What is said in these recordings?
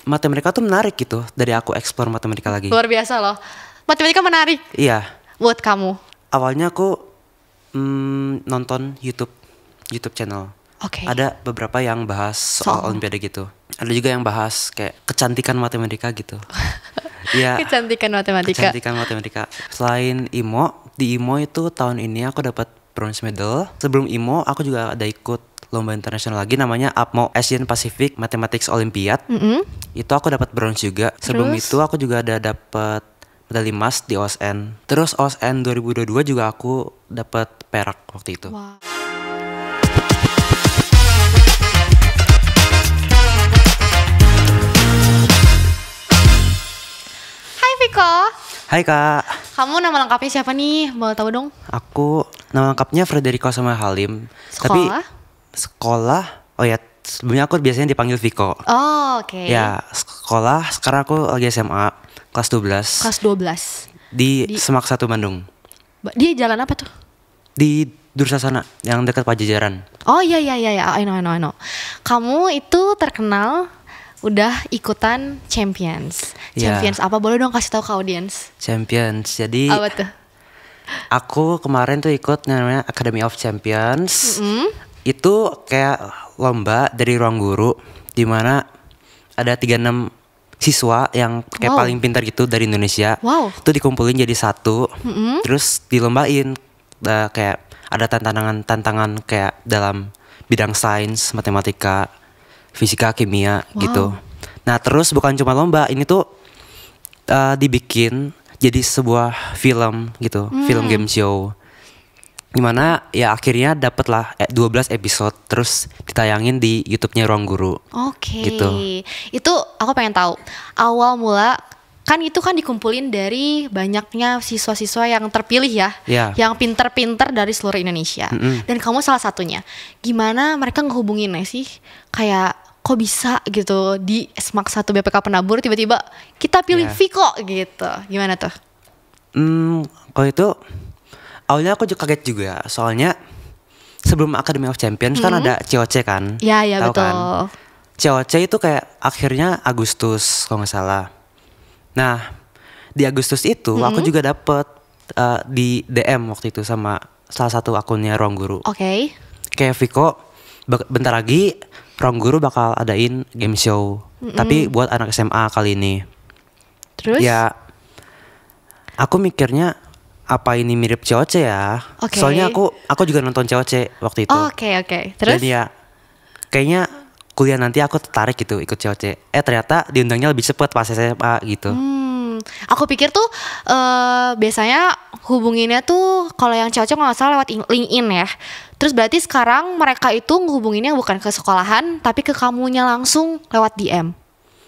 matematika tuh menarik gitu. Dari aku explore matematika lagi. Luar biasa loh. Matematika menarik Iya. buat kamu. Awalnya aku nonton YouTube channel. Oke. Ada beberapa yang bahas soal olimpiade gitu. Ada juga yang bahas kayak kecantikan matematika gitu. Iya. Kecantikan matematika. Kecantikan matematika. Selain IMO, di IMO itu tahun ini aku dapat bronze medal. Sebelum IMO aku juga ada ikut lomba internasional lagi namanya APMO, Asian Pacific Mathematics Olympiad. Itu aku dapat bronze juga. Sebelum itu aku juga ada dapat medali emas di OSN. Terus OSN 2022 juga aku dapat perak waktu itu. Wow. Hai Viko. Hai Kak. Kamu nama lengkapnya siapa nih? Mau tahu dong? Aku nama lengkapnya Frederico Samuel Halim. Tapi Sekolah? sekolah, oh ya sebelumnya aku biasanya dipanggil Viko. Oh, oke. Ya, sekolah sekarang aku lagi SMA kelas 12 Kelas 12. di Semak 1 Bandung. Dia jalan apa tuh? Di Dursasana yang dekat Pajajaran. Oh iya. I know. Kamu itu terkenal udah ikutan Champions. Ya. Champions apa? Boleh dong kasih tahu ke audiens. Champions. Jadi Apa tuh? aku kemarin tuh ikut namanya Academy of Champions. Itu kayak lomba dari ruang guru di mana ada 36 siswa yang kayak Wow. paling pintar gitu dari Indonesia. Wow. Itu dikumpulin jadi satu. Terus dilombain kayak ada tantangan kayak dalam bidang sains, matematika, fisika, kimia gitu. Nah, terus bukan cuma lomba, ini tuh dibikin jadi sebuah film gitu, film game show. Gimana ya akhirnya dapet lah 12 episode terus ditayangin di YouTube-nya Ruang Guru. Oke. Gitu. Itu aku pengen tahu. Awal mula kan itu kan dikumpulin dari banyaknya siswa-siswa yang terpilih ya, Ya. yang pinter-pinter dari seluruh Indonesia. Dan kamu salah satunya. Gimana mereka ngehubunginnya sih? Kayak kok bisa gitu di SMAK 1 BPK Penabur tiba-tiba kita pilih Ya. Viko gitu. Gimana tuh? Kalau itu awalnya aku juga kaget juga soalnya sebelum Academy of Champions kan ada COC kan. Ya Tahu betul. kan? COC itu kayak akhirnya Agustus kalau nggak salah. Nah di Agustus itu aku juga dapet di DM waktu itu sama salah satu akunnya Ruang Guru. Oke. Kayak Viko bentar lagi Ruang Guru bakal adain game show. Tapi buat anak SMA kali ini. Terus? Ya aku mikirnya apa ini mirip COC ya? Oke. Soalnya aku juga nonton COC waktu itu. Oke. Terus? Dan ya kayaknya kuliah nanti aku tertarik gitu ikut COC. Ternyata diundangnya lebih cepet pas SMA gitu. Aku pikir tuh biasanya hubunginnya tuh kalau yang cocok nggak salah lewat LinkedIn ya. Terus berarti sekarang mereka itu ngehubunginnya bukan ke sekolahan tapi ke kamunya langsung lewat DM.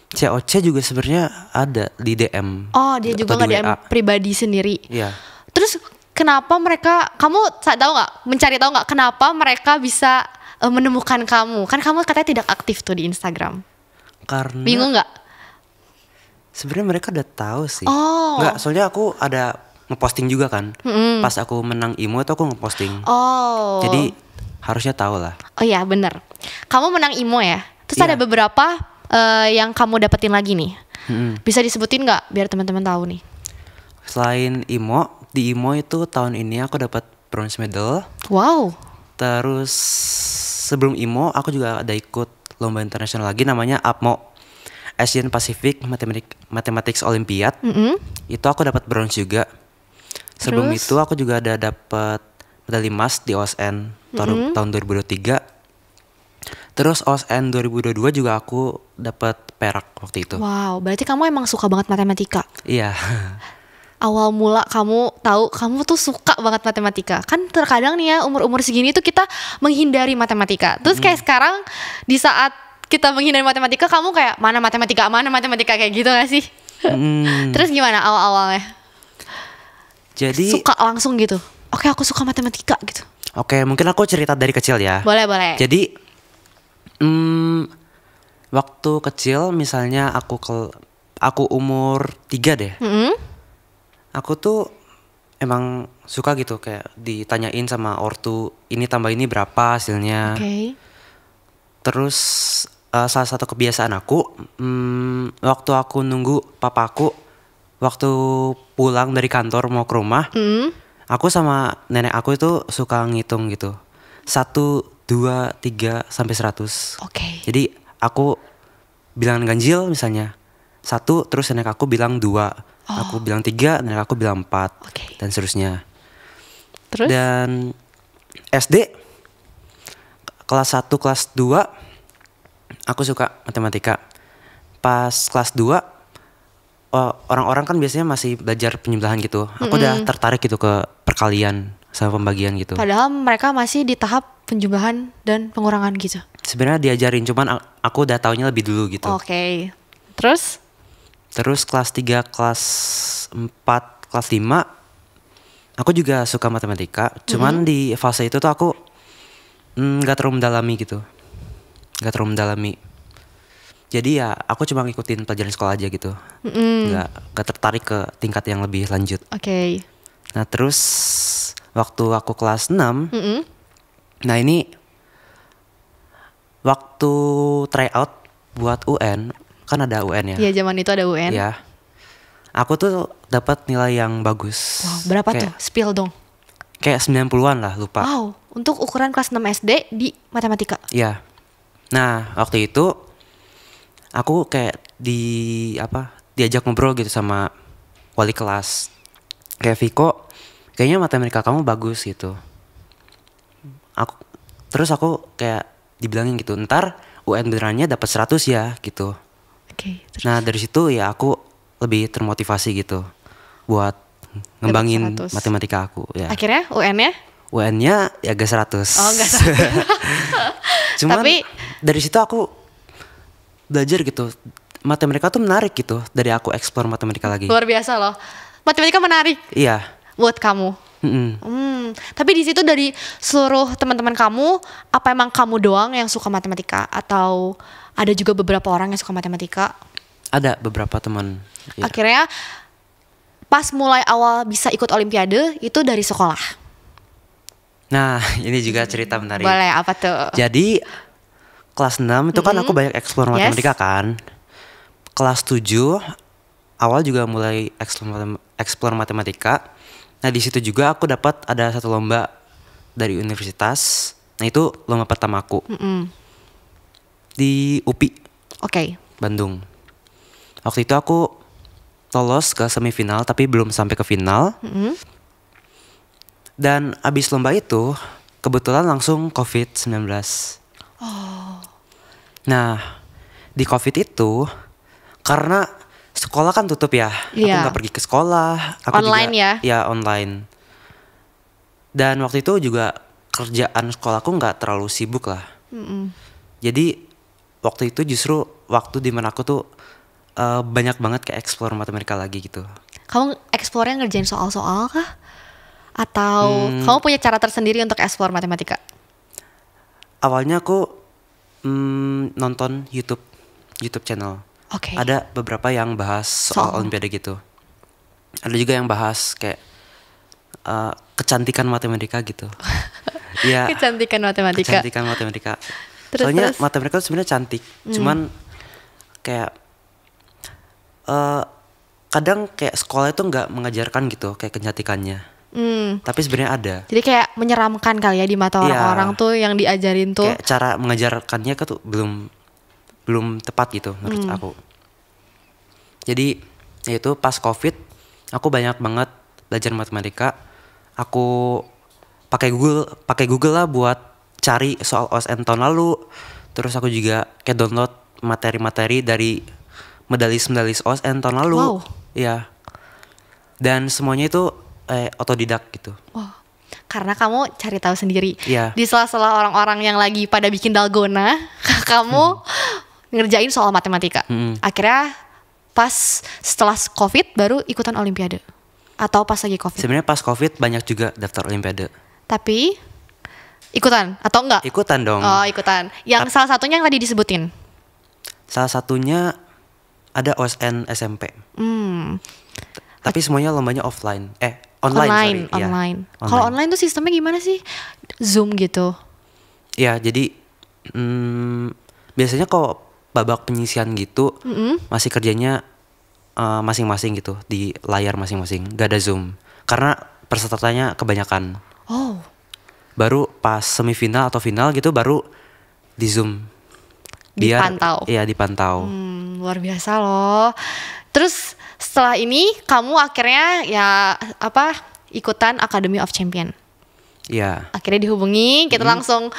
COC juga sebenarnya ada di DM. Oh dia juga atau di nggak DM WA. pribadi sendiri. Iya. Terus kenapa mereka? Kamu tahu nggak? Mencari tahu nggak kenapa mereka bisa menemukan kamu? Kan kamu katanya tidak aktif tuh di Instagram. Karena Bingung nggak? sebenarnya mereka udah tahu sih. Oh. Nggak, soalnya aku ada ngeposting juga kan. Pas aku menang IMO itu aku ngeposting. Oh. Jadi harusnya tahu lah. Oh iya bener. Kamu menang IMO ya. Terus Iya. ada beberapa yang kamu dapetin lagi nih. Bisa disebutin nggak biar teman-teman tahu nih? Selain IMO, di IMO itu tahun ini aku dapat bronze medal. Wow. Terus sebelum IMO aku juga ada ikut lomba internasional lagi namanya APMO, Asian Pacific Mathematics Olympiad. Itu aku dapat bronze juga. Sebelum Terus? itu aku juga ada dapat medali emas di OSN tahun 2023. Terus OSN 2022 juga aku dapat perak waktu itu. Wow, berarti kamu emang suka banget matematika. Iya. Awal mula kamu tahu kamu tuh suka banget matematika. Kan terkadang nih ya umur-umur segini tuh kita menghindari matematika. Terus kayak sekarang di saat kita menghindari matematika kamu kayak mana matematika kayak gitu gak sih? Terus gimana awal-awalnya? Jadi Suka langsung gitu. Oke, aku suka matematika gitu. Oke, mungkin aku cerita dari kecil ya. Boleh. Jadi waktu kecil misalnya aku umur 3 deh. Aku tuh emang suka gitu kayak ditanyain sama ortu ini tambah ini berapa hasilnya. Oke. Terus salah satu kebiasaan aku, waktu aku nunggu papaku, waktu pulang dari kantor mau ke rumah, aku sama nenek aku itu suka ngitung gitu, 1, 2, 3 sampai 100. Oke. Jadi aku bilang ganjil misalnya 1, terus nenek aku bilang 2, aku bilang 3, nenek aku bilang 4, Oke. dan seterusnya. Terus? Dan SD kelas 1, kelas 2 aku suka matematika. Pas kelas 2 orang-orang kan biasanya masih belajar penjumlahan gitu. Aku udah tertarik gitu ke perkalian sama pembagian gitu. Padahal mereka masih di tahap penjumlahan dan pengurangan gitu. Sebenarnya diajarin, cuman aku udah taunya lebih dulu gitu. Oke. Terus? Terus kelas 3, kelas 4, kelas 5 aku juga suka matematika. Cuman di fase itu tuh aku gak terlalu mendalami gitu. Gak terlalu mendalami. Jadi ya aku cuma ngikutin pelajaran sekolah aja gitu. Gak tertarik ke tingkat yang lebih lanjut. Oke. Nah terus waktu aku kelas 6, nah ini waktu tryout buat UN, kan ada UN ya. Iya, zaman itu ada UN. Ya. Aku tuh dapat nilai yang bagus. Wow, berapa tuh? Kayak- Spill dong. Kayak 90-an lah, lupa. Wow, untuk ukuran kelas 6 SD di matematika. Iya. Nah, waktu itu aku kayak diajak ngobrol gitu sama wali kelas. Kayak Viko, kayaknya matematika kamu bagus gitu. Terus aku kayak dibilangin gitu, ntar UN benerannya dapat 100 ya gitu. Oke. Terus Nah, dari situ ya aku lebih termotivasi gitu buat ngembangin 100. matematika aku ya. akhirnya UN-nya? UN-nya ya gak 100. Oh, enggak. Cuman Tapi- dari situ aku belajar gitu. Matematika tuh menarik gitu dari aku explore matematika lagi. Luar biasa loh. Matematika menarik Iya. buat kamu. Tapi di situ dari seluruh teman-teman kamu, apa emang kamu doang yang suka matematika atau ada juga beberapa orang yang suka matematika? Ada beberapa teman. Ya. Akhirnya pas mulai awal bisa ikut olimpiade itu dari sekolah. Nah, ini juga cerita menarik. Boleh, apa tuh? Jadi kelas 6 itu kan aku banyak explore Yes. matematika kan. Kelas 7 awal juga mulai explore matematika. Nah, di situ juga aku dapat ada satu lomba dari universitas. Nah, itu lomba pertama aku. Di UPI Oke. Bandung. Waktu itu aku lolos ke semifinal tapi belum sampai ke final. Dan abis lomba itu kebetulan langsung COVID-19. Nah, di COVID itu karena sekolah kan tutup ya, aku Iya. nggak pergi ke sekolah, aku Online juga, ya? online. Dan waktu itu juga kerjaan sekolahku nggak terlalu sibuk lah. Jadi waktu itu justru waktu dimana aku tuh banyak banget kayak explore matematika lagi gitu. Kamu eksplornya ngerjain soal-soal kah? Atau kamu punya cara tersendiri untuk eksplor matematika? Awalnya aku nonton YouTube channel. Oke. Ada beberapa yang bahas soal olimpiade gitu. Ada juga yang bahas kayak kecantikan matematika gitu. Iya. Kecantikan matematika. Kecantikan matematika. Terus, Soalnya terus? matematika tuh sebenarnya cantik. Cuman kayak kadang kayak sekolah itu nggak mengajarkan gitu kayak kecantikannya. Tapi sebenarnya ada. Jadi kayak menyeramkan kali ya di mata Iya. orang-orang tuh yang diajarin tuh. Kayak cara mengajarkannya tuh belum tepat gitu menurut aku. Jadi ya itu pas COVID aku banyak banget belajar matematika. Aku pakai Google lah buat cari soal OSN tahun lalu. Terus aku juga kayak download materi-materi dari medalis OSN tahun lalu. Wow. Iya. Dan semuanya itu otodidak gitu. Wah, karena kamu cari tahu sendiri. Iya. Di sela-sela orang-orang yang lagi pada bikin dalgona, kamu ngerjain soal matematika. Akhirnya pas setelah COVID baru ikutan olimpiade. Atau pas lagi COVID. Sebenarnya pas COVID banyak juga daftar olimpiade. Tapi ikutan atau enggak? Ikutan dong. Oh, ikutan. Yang salah satunya yang tadi disebutin. Salah satunya ada OSN SMP. Tapi semuanya lombanya offline. Online. Sorry. Iya, Online. Kalau online tuh sistemnya gimana sih? Zoom gitu. Ya, jadi biasanya kalau babak penyisian gitu masih kerjanya masing-masing gitu di layar masing-masing, gak ada Zoom karena pesertanya kebanyakan. Oh. Baru pas semifinal atau final gitu baru di Zoom. Dipantau. Iya, dipantau. Luar biasa loh. Terus setelah ini kamu akhirnya ya ikutan Academy of Champion. Iya. Akhirnya dihubungi, kita langsung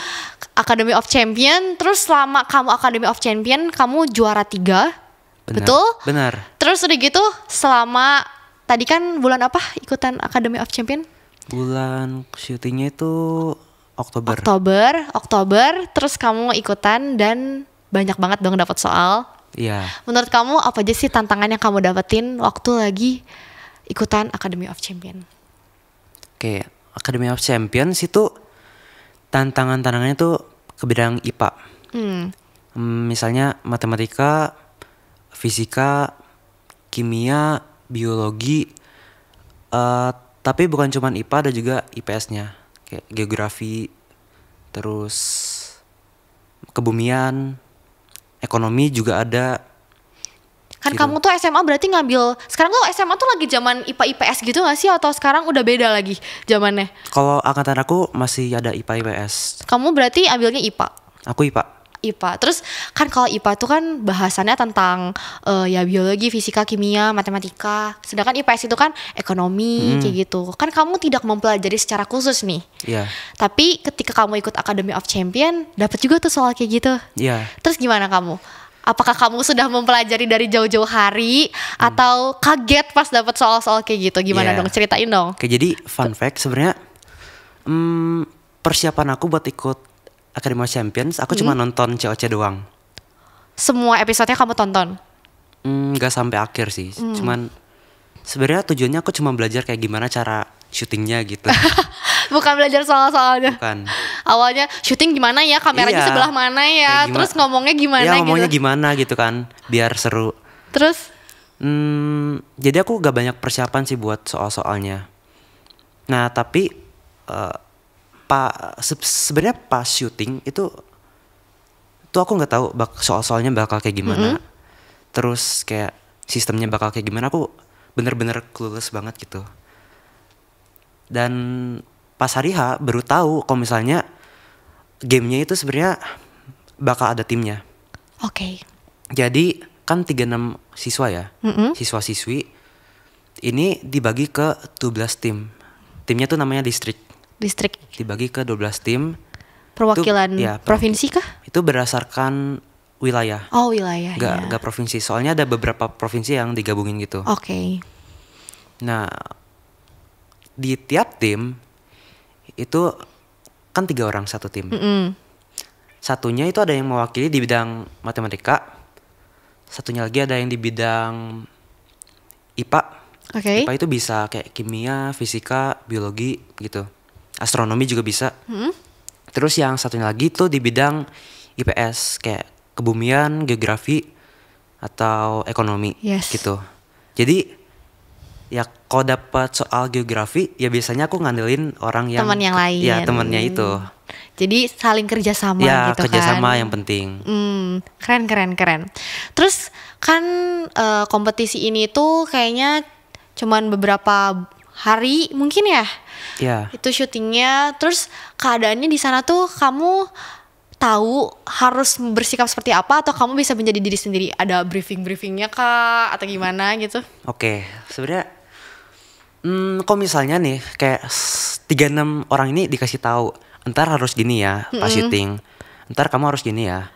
Academy of Champion. Terus selama kamu Academy of Champion, kamu juara 3. Betul? Benar. Terus udah gitu selama tadi kan bulan apa ikutan Academy of Champion? Bulan syutingnya itu Oktober. Terus kamu ikutan dan banyak banget dong dapat soal. Iya. Menurut kamu apa aja sih tantangan yang kamu dapetin waktu lagi ikutan Academy of Champion? Oke, Academy of Champions itu tantangannya tuh ke bidang IPA. Misalnya matematika, fisika, kimia, biologi. Tapi bukan cuma IPA, ada juga IPS-nya. Kayak geografi, terus kebumian, ekonomi juga ada. Kan gitu. kamu tuh SMA berarti ngambil, sekarang tuh SMA tuh lagi zaman IPA IPS gitu gak sih, atau sekarang udah beda lagi zamannya? Kalau angkatan aku masih ada IPA IPS. Kamu berarti ambilnya IPA? Aku IPA. Terus kan kalau IPA tuh kan bahasannya tentang ya biologi, fisika, kimia, matematika. Sedangkan IPS itu kan ekonomi kayak gitu. Kan kamu tidak mempelajari secara khusus nih. Iya. Tapi ketika kamu ikut Academy of Champion, dapat juga tuh soal kayak gitu. Iya. Terus gimana kamu? Apakah kamu sudah mempelajari dari jauh-jauh hari atau kaget pas dapat soal-soal kayak gitu? Gimana dong? Ceritain dong. Oke, jadi fun fact sebenarnya persiapan aku buat ikut Academy of Champions, aku cuma nonton COC doang. Semua episodenya kamu tonton? Gak sampai akhir sih. Cuman sebenarnya tujuannya aku cuma belajar kayak gimana cara syutingnya gitu. Bukan belajar soal-soalnya. Bukan. Awalnya syuting gimana ya, kameranya sebelah mana ya, terus ngomongnya gimana ya, ngomongnya gitu. gimana gitu kan, biar seru. Terus? Jadi aku gak banyak persiapan sih buat soal-soalnya. Nah tapi sebenarnya pas syuting itu aku nggak tahu soal-soalnya bakal kayak gimana. Terus kayak sistemnya bakal kayak gimana, aku bener-bener clueless banget gitu. Dan pas hari H baru tahu kalau misalnya gamenya itu sebenarnya bakal ada timnya. Oke. Jadi kan 36 siswa ya, siswa-siswi. Ini dibagi ke 12 tim. Timnya tuh namanya distrik. Dibagi ke 12 tim. Perwakilan itu, ya, provinsi kah? Itu berdasarkan wilayah. Oh, wilayah. Gak provinsi. Soalnya ada beberapa provinsi yang digabungin gitu. Oke. Nah, di tiap tim itu kan 3 orang satu tim. Satunya itu ada yang mewakili di bidang matematika. Satunya lagi ada yang di bidang IPA. IPA itu bisa kayak kimia, fisika, biologi gitu. Astronomi juga bisa. Terus yang satunya lagi tuh di bidang IPS kayak kebumian, geografi atau ekonomi gitu. Jadi ya kalau dapat soal geografi ya biasanya aku ngandelin orang yang teman yang lain. Ya temannya itu. Jadi saling kerjasama ya, gitu kan. Ya kerjasama yang penting. Keren. Terus kan kompetisi ini tuh kayaknya cuman beberapa hari mungkin ya. Iya. Itu syutingnya. Terus keadaannya di sana tuh kamu tahu harus bersikap seperti apa atau kamu bisa menjadi diri sendiri? Ada briefingnya kah atau gimana gitu? Oke, sebenarnya kok misalnya nih kayak 36 orang ini dikasih tahu, entar harus gini ya pas syuting, entar kamu harus gini ya,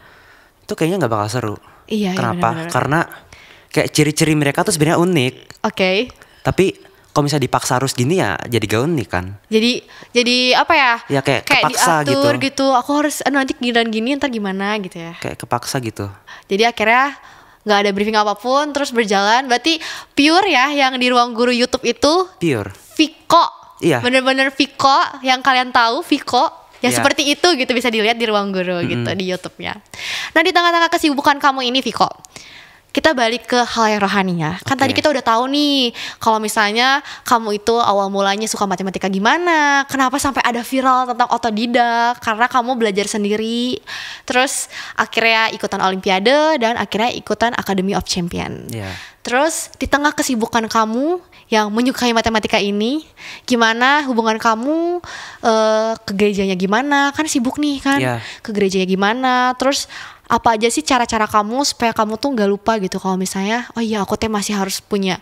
itu kayaknya nggak bakal seru. Iya. Kenapa? Bener-bener. Karena kayak ciri-ciri mereka tuh sebenarnya unik. Oke. Tapi kalau misalnya dipaksa harus gini ya jadi gak unik kan. Jadi apa ya? Ya kayak kepaksa diatur gitu. Aku harus nanti gini ntar gimana gitu ya. Kayak kepaksa gitu. Jadi akhirnya nggak ada briefing apapun, terus berjalan. Berarti pure ya yang di ruang guru YouTube itu. Pure. Viko. Iya. Bener-bener Viko yang kalian tahu Viko. Ya seperti itu gitu, bisa dilihat di ruang guru gitu di YouTube-nya. Nah di tengah-tengah kesibukan kamu ini Viko, kita balik ke hal yang rohani ya. Kan tadi kita udah tahu nih kalau misalnya kamu itu awal mulanya suka matematika gimana, kenapa sampai ada viral tentang otodidak, karena kamu belajar sendiri. Terus akhirnya ikutan olimpiade dan akhirnya ikutan Academy of Champion. Terus di tengah kesibukan kamu yang menyukai matematika ini, gimana hubungan kamu ke gerejanya gimana? Kan sibuk nih kan, ke gerejanya gimana? Terus apa aja sih cara-cara kamu supaya kamu tuh nggak lupa gitu kalau misalnya oh iya aku masih harus punya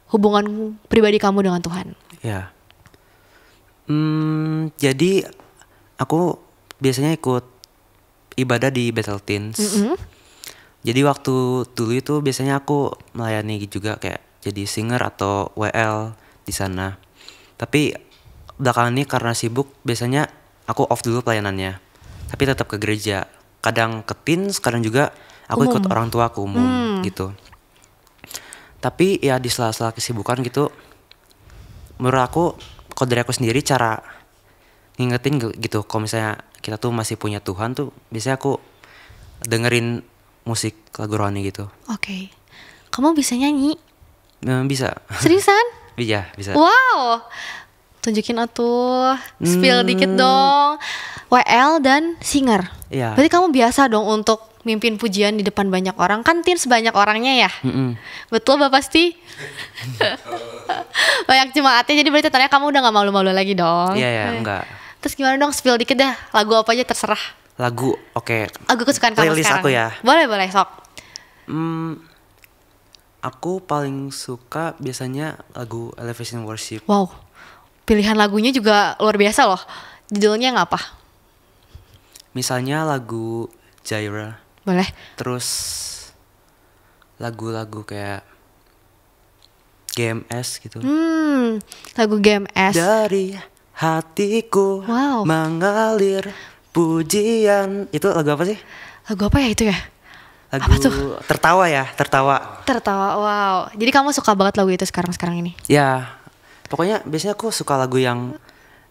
hubungan pribadi kamu dengan Tuhan. Jadi aku biasanya ikut ibadah di Bethel Teens. Jadi waktu dulu itu biasanya aku melayani juga kayak jadi singer atau WL di sana. Tapi belakangan ini karena sibuk biasanya aku off dulu pelayanannya. Tapi tetap ke gereja. Kadang ke teens, kadang juga aku ikut orang tua aku umum gitu. Tapi ya di sela-sela kesibukan gitu, menurut aku kalau dari aku sendiri cara ngingetin gitu, kalau misalnya kita tuh masih punya Tuhan tuh, biasanya aku dengerin musik lagu rohani gitu. Oke. Kamu bisa nyanyi? Bisa. Seriusan? Iya, bisa. Wow. Tunjukin atuh, spill dikit dong. WL dan singer. Berarti kamu biasa dong untuk mimpin pujian di depan banyak orang. Kan teens banyak orangnya ya. Betul Bapak pasti. Banyak jemaatnya, jadi berarti tanya kamu udah gak malu-malu lagi dong. Iya, enggak. Terus gimana dong, spill dikit deh. Lagu apa aja terserah. Lagu, oke. Lagu kesukaan kamu playlist sekarang. Aku ya. Boleh, sok. Aku paling suka biasanya lagu Elevation Worship. Wow, pilihan lagunya juga luar biasa loh. Judulnya ngapa? Misalnya lagu Jaira. Boleh. Terus lagu-lagu kayak GMS gitu. Lagu GMS. Dari hatiku mengalir pujian. Itu lagu apa sih? Lagu apa ya itu ya? Lagu apa tuh? Tertawa ya, Tertawa. Wow. Jadi kamu suka banget lagu itu sekarang ini? Ya, pokoknya biasanya aku suka lagu yang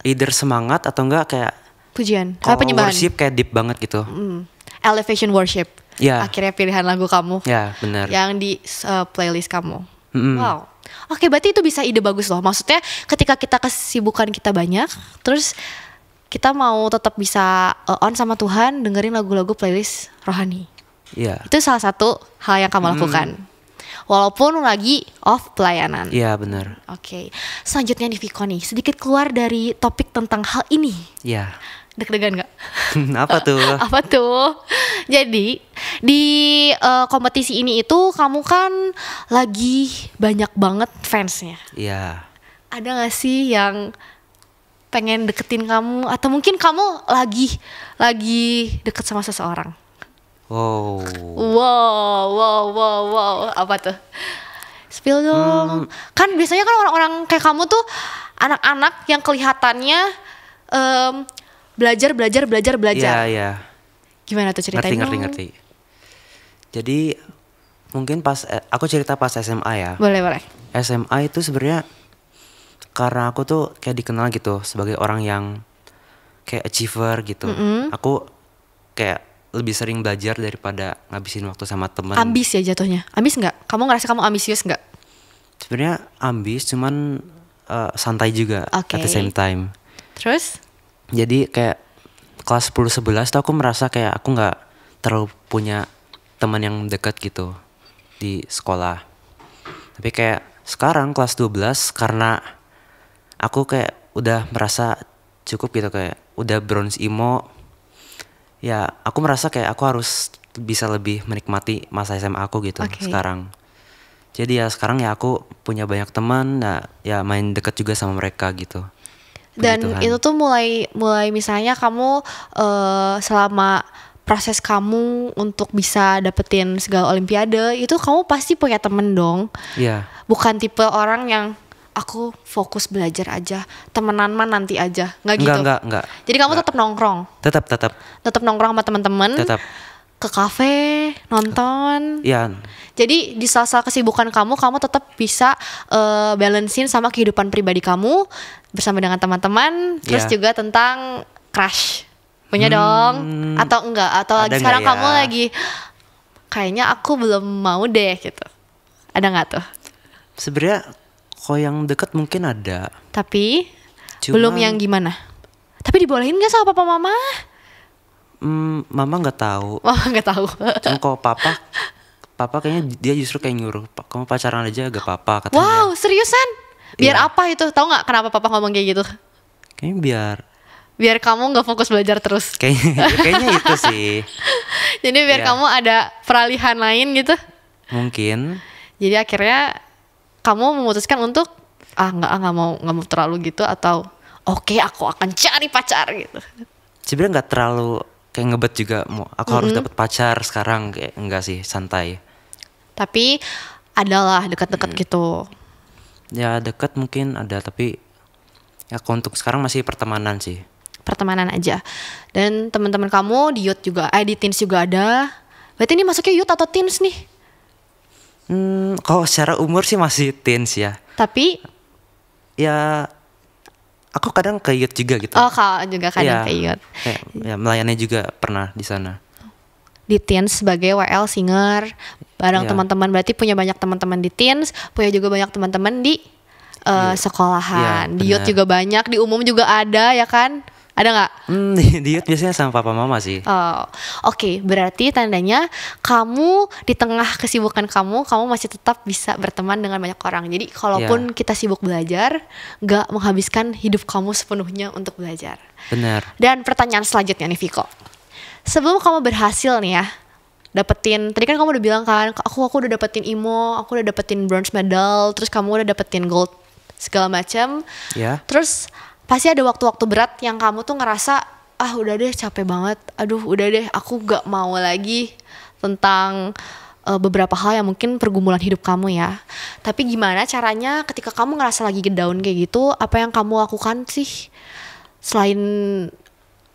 either semangat atau enggak kayak pujian, kayak penyembahan. Worship kayak deep banget gitu. Elevation Worship. Akhirnya pilihan lagu kamu. Ya, benar. Yang di playlist kamu. Wow. Oke, berarti itu bisa ide bagus loh. Maksudnya ketika kita kesibukan kita banyak, terus kita mau tetap bisa on sama Tuhan, dengerin lagu-lagu playlist rohani. Itu salah satu hal yang kamu lakukan. Walaupun lagi off pelayanan. Iya, benar. Oke. Selanjutnya nih Viko nih, sedikit keluar dari topik tentang hal ini. Iya. Deg-degan gak? Apa tuh? Apa tuh? Jadi di kompetisi ini itu kamu kan lagi banyak banget fansnya. Iya. Ada gak sih yang pengen deketin kamu, atau mungkin kamu lagi deket sama seseorang? Wow. Apa tuh? Spill dong. Kan biasanya kan orang-orang kayak kamu tuh anak-anak yang kelihatannya belajar. Iya. Gimana tuh ceritanya? Ngerti. Jadi mungkin pas aku cerita pas SMA ya. Boleh. SMA itu sebenarnya karena aku tuh kayak dikenal gitu sebagai orang yang kayak achiever gitu. Aku kayak lebih sering belajar daripada ngabisin waktu sama teman. Ambis ya jatuhnya. Ambis nggak? Kamu ngerasa kamu ambisius nggak? Sebenarnya ambis, cuman santai juga at the same time. Terus? Jadi kayak kelas 10-11 tuh aku merasa kayak aku nggak terlalu punya teman yang dekat gitu di sekolah. Tapi kayak sekarang kelas 12 karena aku kayak udah merasa cukup gitu, kayak udah bronze emo. Ya aku merasa kayak aku harus bisa lebih menikmati masa SMA aku gitu sekarang. Jadi ya sekarang ya aku punya banyak teman, nah ya main deket juga sama mereka gitu. Dan itu tuh mulai misalnya kamu selama proses kamu untuk bisa dapetin segala olimpiade itu kamu pasti punya temen dong. Iya. Bukan tipe orang yang aku fokus belajar aja, temenan mah nanti aja, nggak gitu. Enggak. Jadi kamu tetap nongkrong. Tetap nongkrong sama teman-teman. Tetap. Ke kafe, nonton. Iya. Jadi di sela-sela kesibukan kamu tetap bisa balancein sama kehidupan pribadi kamu bersama dengan teman-teman. Terus juga tentang crush. Punya dong? Atau enggak? Atau lagi sekarang kamu lagi kayaknya aku belum mau deh gitu. Ada nggak tuh? Sebenarnya kalau yang deket mungkin ada. Tapi Cuman, belum yang gimana? Tapi dibolehin nggak sama papa mama? Mama nggak tahu. Mama nggak tahu. Cuma kalau papa kayaknya dia justru kayak nyuruh, kamu pacaran aja gak apa-apa katanya. Wow, seriusan? Biar Iya. apa itu? Tahu nggak kenapa papa ngomong kayak gitu? Kayaknya Biar kamu nggak fokus belajar terus. kayaknya itu sih. Jadi biar Iya. kamu ada peralihan lain gitu. Mungkin. Jadi akhirnya kamu memutuskan untuk nggak mau terlalu gitu, atau oke, aku akan cari pacar gitu. Sebenarnya nggak terlalu kayak ngebet juga mau aku harus dapet pacar sekarang, kayak enggak sih, santai. Tapi adalah dekat-dekat gitu. Ya deket mungkin ada, tapi ya untuk sekarang masih pertemanan sih. Pertemanan aja. Dan teman-teman kamu di youth juga, di teens juga ada. Berarti ini masuknya youth atau teens nih? Kalau secara umur sih masih teens ya. Tapi Ya aku kadang ke youth juga gitu. kau juga kadang Iya, ke youth. kayak, ya melayani juga pernah di sana. Di teens sebagai WL singer bareng Iya. teman-teman, berarti punya banyak teman-teman di teens, punya juga banyak teman-teman di sekolahan. Iya, Di youth benar. juga banyak, di umum juga ada ya kan? Ada nggak? Di youth biasanya sama papa mama sih. Oh, oke. Berarti tandanya kamu di tengah kesibukan kamu masih tetap bisa berteman dengan banyak orang. Jadi kalaupun kita sibuk belajar, gak menghabiskan hidup kamu sepenuhnya untuk belajar. Benar. Dan pertanyaan selanjutnya nih Viko, sebelum kamu berhasil nih ya dapetin, tadi kan kamu udah bilang kan, aku udah dapetin IMO, aku udah dapetin bronze medal, terus kamu udah dapetin gold segala macam. Ya. Terus pasti ada waktu-waktu berat yang kamu tuh ngerasa, udah deh capek banget, aduh udah deh aku gak mau lagi tentang beberapa hal yang mungkin pergumulan hidup kamu ya. Tapi gimana caranya ketika kamu ngerasa lagi down kayak gitu, apa yang kamu lakukan sih? Selain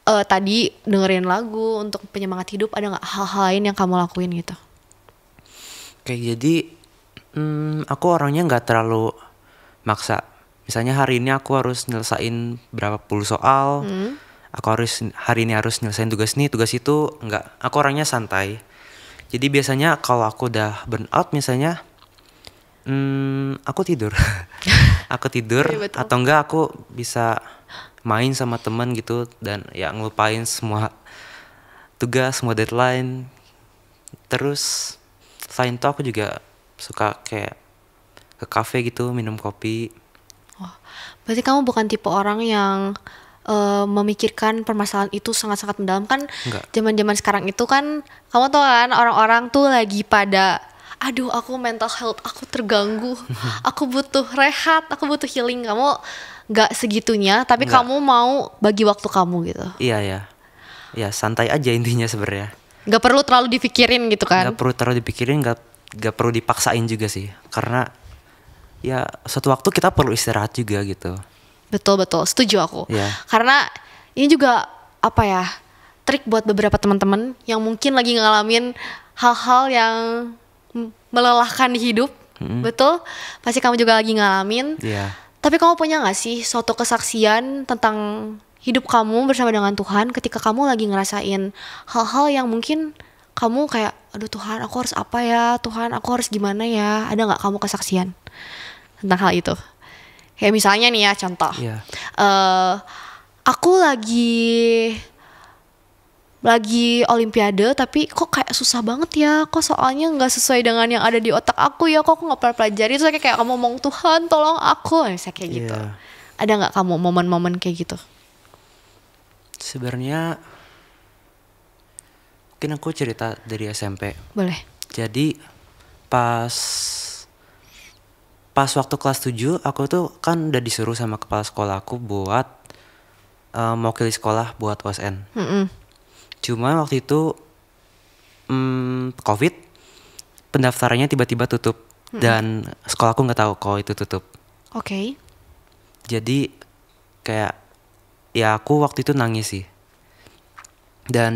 tadi dengerin lagu untuk penyemangat hidup, ada gak hal-hal lain yang kamu lakuin gitu? Kayak jadi aku orangnya nggak terlalu maksa. Misalnya hari ini aku harus nyelesain berapa puluh soal, aku hari ini harus nyelesain tugas ini, tugas itu, enggak. Aku orangnya santai. Jadi biasanya kalau aku udah burn out misalnya, aku tidur. Aku tidur, Iya, betul. atau enggak aku bisa main sama teman gitu dan ya ngelupain semua tugas, semua deadline. Terus selain itu aku juga suka kayak ke cafe gitu, minum kopi. Berarti kamu bukan tipe orang yang memikirkan permasalahan itu sangat-sangat mendalam kan? Enggak. Zaman-zaman sekarang itu kan, kamu tau kan orang-orang tuh lagi pada, aduh aku mental health aku terganggu, aku butuh rehat, aku butuh healing. Kamu nggak segitunya, tapi Enggak. kamu mau bagi waktu kamu gitu. Iya ya. Ya santai aja intinya sebenarnya. Nggak perlu terlalu dipikirin gitu kan? Nggak perlu terlalu dipikirin, nggak perlu dipaksain juga sih. Karena ya suatu waktu kita perlu istirahat juga gitu. Betul, setuju aku. Iya. Karena ini juga apa ya, trik buat beberapa teman-teman yang mungkin lagi ngalamin hal-hal yang melelahkan di hidup. Betul, pasti kamu juga lagi ngalamin. Iya. Tapi kamu punya gak sih suatu kesaksian tentang hidup kamu bersama dengan Tuhan ketika kamu lagi ngerasain hal-hal yang mungkin kamu kayak, aduh Tuhan aku harus apa ya, Tuhan aku harus gimana ya. Ada gak kamu kesaksian tentang hal itu? Kayak misalnya nih ya contoh, Iya. aku lagi olimpiade tapi kok kayak susah banget ya, kok soalnya nggak sesuai dengan yang ada di otak aku ya, kok aku nggak pernah pelajari. Terus kayak kamu ngomong, Tuhan tolong aku, misalnya kayak gitu. Iya. Ada nggak kamu momen-momen kayak gitu? Sebenarnya mungkin aku cerita dari SMP. Boleh. Jadi pas waktu kelas 7 aku tuh kan udah disuruh sama kepala sekolah aku buat mewakili sekolah buat OSN. Cuma waktu itu COVID, pendaftarannya tiba-tiba tutup dan sekolahku nggak tahu kalau itu tutup. Oke. Jadi kayak ya aku waktu itu nangis sih. Dan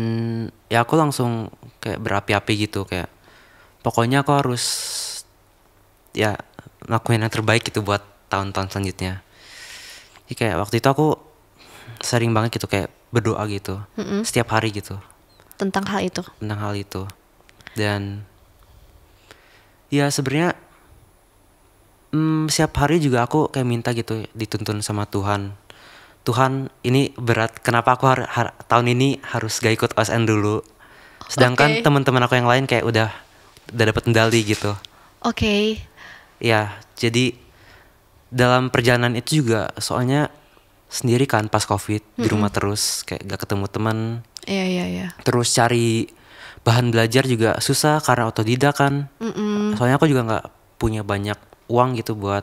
ya aku langsung kayak berapi-api gitu, kayak pokoknya aku harus ya lakuin yang terbaik gitu buat tahun-tahun selanjutnya. Jadi kayak waktu itu aku sering banget gitu kayak berdoa gitu setiap hari gitu Tentang hal itu. tentang hal itu. Dan Ya sebenarnya setiap hari juga aku kayak minta gitu dituntun sama Tuhan. Tuhan ini berat, kenapa aku tahun ini harus gak ikut OSN dulu. Sedangkan Oke. teman-teman aku yang lain kayak udah dapat medali gitu. Oke. Ya, jadi dalam perjalanan itu juga soalnya sendiri kan pas COVID di rumah terus kayak gak ketemu teman. Iya, iya, iya. Terus cari bahan belajar juga susah karena otodidak kan. Soalnya aku juga nggak punya banyak uang gitu buat